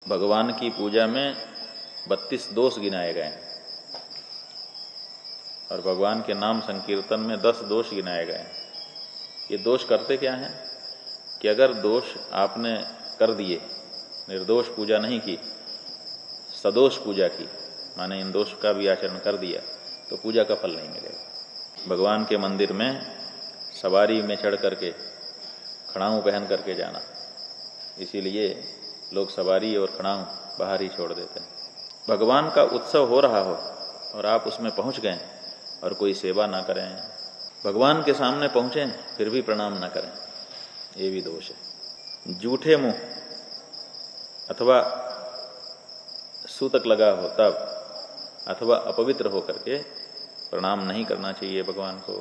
भगवान की पूजा में 32 दोष गिनाए गए हैं और भगवान के नाम संकीर्तन में 10 दोष गिनाए गए हैं। ये दोष करते क्या हैं कि अगर दोष आपने कर दिए, निर्दोष पूजा नहीं की, सदोष पूजा की, माने इन दोष का भी आचरण कर दिया, तो पूजा का फल नहीं मिलेगा। भगवान के मंदिर में सवारी में चढ़ करके, खड़ाऊं पहन करके जाना, इसीलिए लोग सवारी और खड़ाऊं बाहर ही छोड़ देते हैं। भगवान का उत्सव हो रहा हो और आप उसमें पहुंच गए और कोई सेवा ना करें, भगवान के सामने पहुंचें फिर भी प्रणाम ना करें, ये भी दोष है। जूठे मुंह अथवा सूतक लगा हो तब, अथवा अपवित्र हो करके प्रणाम नहीं करना चाहिए भगवान को।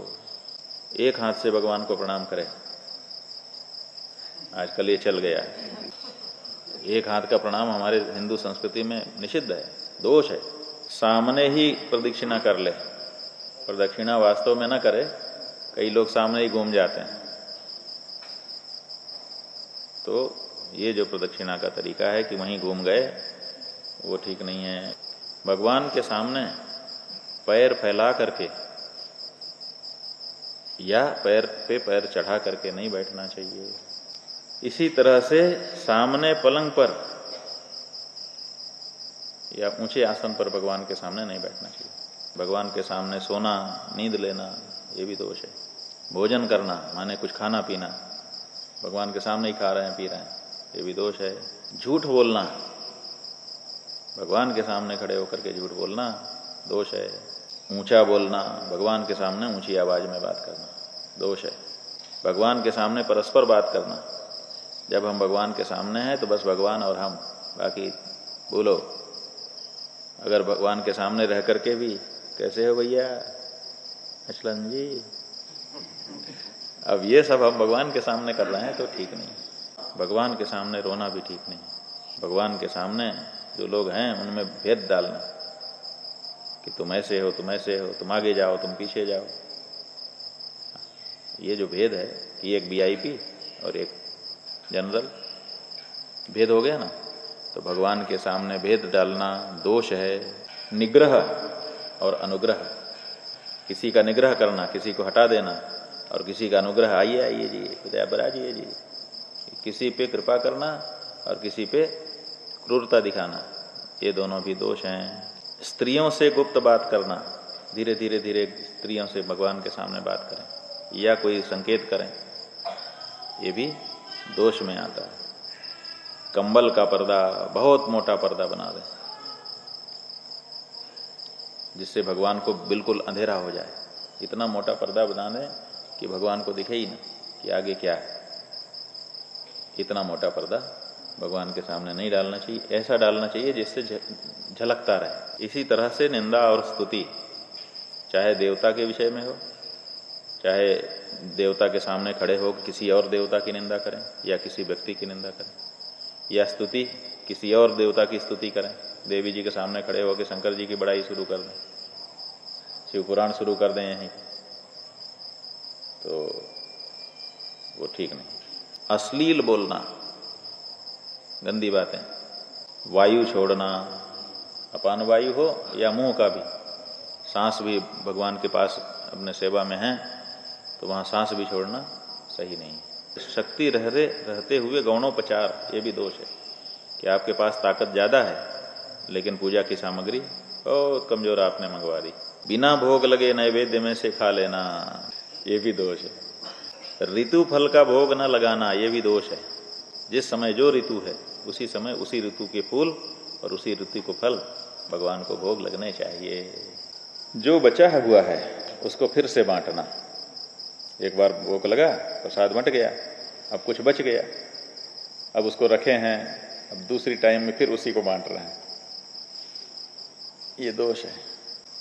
एक हाथ से भगवान को प्रणाम करें, आजकल ये चल गया है। एक हाथ का प्रणाम हमारे हिंदू संस्कृति में निषिद्ध है, दोष है। सामने ही प्रदक्षिणा कर ले, प्रदक्षिणा वास्तव में ना करे, कई लोग सामने ही घूम जाते हैं। तो ये जो प्रदक्षिणा का तरीका है कि वहीं घूम गए, वो ठीक नहीं है। भगवान के सामने पैर फैला करके या पैर पे पैर चढ़ा करके नहीं बैठना चाहिए। इसी तरह से सामने पलंग पर या ऊंचे आसन पर भगवान के सामने नहीं बैठना चाहिए। भगवान के सामने सोना, नींद लेना, ये भी दोष है। भोजन करना माने कुछ खाना पीना, भगवान के सामने ही खा रहे हैं पी रहे हैं, ये भी दोष है। झूठ बोलना, भगवान के सामने खड़े होकर के झूठ बोलना दोष है। ऊंचा बोलना, भगवान के सामने ऊंची आवाज में बात करना दोष है। भगवान के सामने परस्पर बात करना, जब हम भगवान के सामने हैं तो बस भगवान और हम, बाकी बोलो। अगर भगवान के सामने रह करके भी कैसे हो भैया अचलन जी, अब ये सब हम भगवान के सामने कर रहे हैं तो ठीक नहीं। भगवान के सामने रोना भी ठीक नहीं। भगवान के सामने जो लोग हैं उनमें भेद डालना कि तुम ऐसे हो, तुम ऐसे हो, तुम आगे जाओ, तुम पीछे जाओ, ये जो भेद है कि एक वीआईपी और एक जनरल, भेद हो गया ना, तो भगवान के सामने भेद डालना दोष है। निग्रह और अनुग्रह, किसी का निग्रह करना, किसी को हटा देना, और किसी का अनुग्रह, आइए आइए जी, दया बराजिए जी, किसी पे कृपा करना और किसी पे क्रूरता दिखाना, ये दोनों भी दोष हैं। स्त्रियों से गुप्त बात करना, धीरे धीरे धीरे स्त्रियों से भगवान के सामने बात करें या कोई संकेत करें, ये भी दोष में आता है। कंबल का पर्दा, बहुत मोटा पर्दा बना दें जिससे भगवान को बिल्कुल अंधेरा हो जाए। इतना मोटा पर्दा बना दें कि भगवान को दिखे ही ना कि आगे क्या है। इतना मोटा पर्दा भगवान के सामने नहीं डालना चाहिए। ऐसा डालना चाहिए जिससे झलकता रहे। इसी तरह से निंदा और स्तुति, चाहे देवता के विषय में हो, चाहे देवता के सामने खड़े हो किसी और देवता की निंदा करें या किसी व्यक्ति की निंदा करें, या स्तुति किसी और देवता की स्तुति करें। देवी जी के सामने खड़े होकर शंकर जी की बड़ाई शुरू कर दें, शिव पुराण शुरू कर दें यहीं, तो वो ठीक नहीं। अश्लील बोलना, गंदी बातें, वायु छोड़ना, अपान वायु हो या मुंह का भी, सांस भी भगवान के पास अपने सेवा में है तो वहां सांस भी छोड़ना सही नहीं है। शक्ति रहते हुए गौणोपचार, ये भी दोष है कि आपके पास ताकत ज्यादा है लेकिन पूजा की सामग्री बहुत कमजोर आपने मंगवा दी। बिना भोग लगे नैवेद्य में से खा लेना, ये भी दोष है। ऋतु फल का भोग न लगाना, ये भी दोष है। जिस समय जो ऋतु है उसी समय उसी ऋतु के फूल और उसी ऋतु को फल भगवान को भोग लगने चाहिए। जो बचा हुआ है उसको फिर से बांटना। एक बार भोग लगा, प्रसाद बंट गया, अब कुछ बच गया, अब उसको रखे हैं, अब दूसरी टाइम में फिर उसी को बांट रहे हैं, ये दोष है।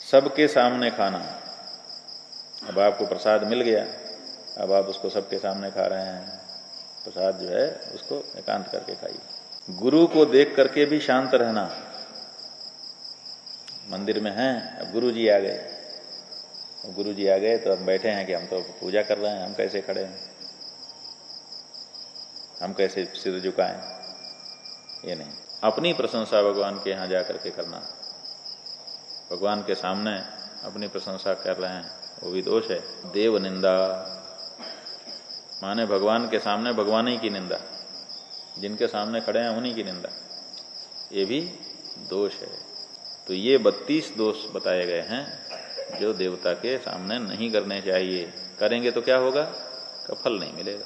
सबके सामने खाना, अब आपको प्रसाद मिल गया, अब आप उसको सबके सामने खा रहे हैं। प्रसाद जो है उसको एकांत करके खाइए। गुरु को देख करके भी शांत रहना। मंदिर में हैं, अब गुरु जी आ गए, गुरु जी आ गए तो हम बैठे हैं कि हम तो पूजा कर रहे हैं, हम कैसे खड़े हैं, हम कैसे सिर झुकाएं, ये नहीं। अपनी प्रशंसा भगवान के यहाँ जाकर के करना, भगवान के सामने अपनी प्रशंसा कर रहे हैं, वो भी दोष है। देव निंदा माने भगवान के सामने भगवान ही की निंदा, जिनके सामने खड़े हैं उन्हीं की निंदा, ये भी दोष है। तो ये 32 दोष बताए गए हैं जो देवता के सामने नहीं करने चाहिए। करेंगे तो क्या होगा? का फल नहीं मिलेगा।